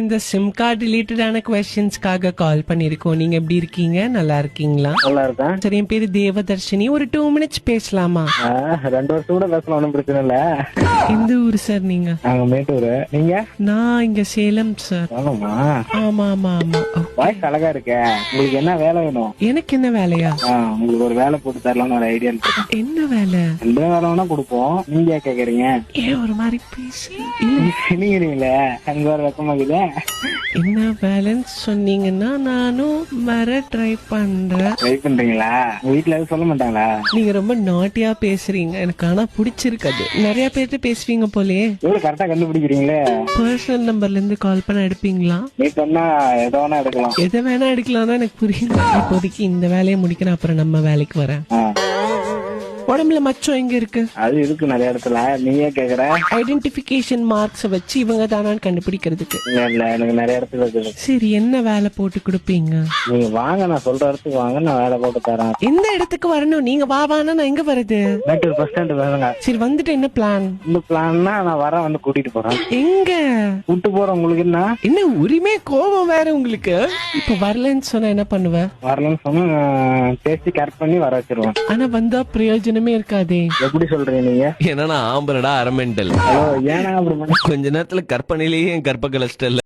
இந்த sim card ரிலேட்டடான கொஸ்டின்ஸ்க்காக கால் பண்ணிருக்கோம். நீங்க எப்படி இருக்கீங்க? நல்லா இருக்கீங்களா? நல்லா இருக்கேன். சரி, என் பேரு தேவதர்ஷினி. ஒரு 2 மினிட்ஸ் பேசலாமா? 2 வருஷம் கூட பேசலாம், ஒன்றும் பிரச்சனை இல்ல. எந்த ஊரு சார் நீங்க? நாங்க மேட்டூர். நீங்க? நான் இங்க சேலம் சார். ஆமாமா. ஆமா ஆமா ஆமா. வாய்ஸ் அழகா இருக்க. உங்களுக்கு என்ன வேலை வேணும்? எனக்கு என்ன வேலையா? உங்களுக்கு ஒரு வேலை போட்டு தரலாம்னு ஒரு ஐடியா இருக்கு. என்ன வேலை? எந்த வேலை வேணா கொடுப்போம். நீங்க கேக்குறீங்க? ஏன் ஒரு மாதிரி பேசி நீங்களே அங்க ஒரு வெக்கமாக்குது. என்ன வேலைன்னு சொன்னீங்கன்னா நானும் வர ட்ரை பண்றேன். ட்ரை பண்றீங்களா? உங்க வீட்டுல எதுவும் சொல்ல மாட்டாங்களா? நீங்க ரொம்ப நாட்டியா பேசுறீங்க, எனக்கு ஆனா பிடிச்சிருக்காது. நிறைய பேர்ட்ட பேசுவீங்க போலயே. எவ்வளவு கரெக்டா கண்டுபிடிக்கிறீங்களே. பர்சனல் நம்பர்ல இருந்து கால் பண்ண எடுப்பீங்களா? நீ சொன்னா எதோ வேணா எடுக்கலாம். எதை வேணா எடுக்கலாம் தான் எனக்கு புரியுது. இப்போதைக்கு இந்த வேலையை முடிக்கிறேன், அப்புறம் நம்ம வேலைக்கு வரேன். உடம்புல மச்சம் எங்க இருக்கு? அது இருக்கு நிறைய இடத்துல. நீயே கேக்குற? ஐடென்டிபிகேஷன் மார்க்ஸ் வச்சு இவங்க தானான்னு கண்டுபிடிக்கிறதுக்கு. இல்ல, எனக்கு நிறைய இடத்துல இருக்குது. சரி, என்ன வேலை போட்டு கொடுப்பீங்க? நீங்க வாங்க, நான் சொல்ற இடத்துக்கு வாங்க, நான் வேலை போட்டு தரேன். எந்த இடத்துக்கு வரணும்? நீங்க வாவானா நான் எங்க வருது? மேட்டூர் பஸ் ஸ்டாண்ட் வேணுங்க. சரி, வந்துட்டு என்ன பிளான்? இந்த பிளான்னா நான் வரேன், வந்து கூட்டிட்டு போறேன். எங்க கூட்டு போறேன். உங்களுக்கு என்ன உரிமை, கோபம் வேற உங்களுக்கு? இப்ப வரலன்னு சொன்னா என்ன பண்ணுவ? வரலன்னு சொன்னா பேசி கரெக்ட் பண்ணி வர வச்சிருவேன். ஆனா வந்தா பிரயோஜனமே இருக்காதே. எப்படி சொல்றீங்க நீங்க? ஏன்னா நான் ஆம்பரடா அரமெண்டல். ஹலோ, ஏன்னா அப்படி கொஞ்ச நேரத்துல கற்பனையிலேயே என் கற்ப கலஸ்டல்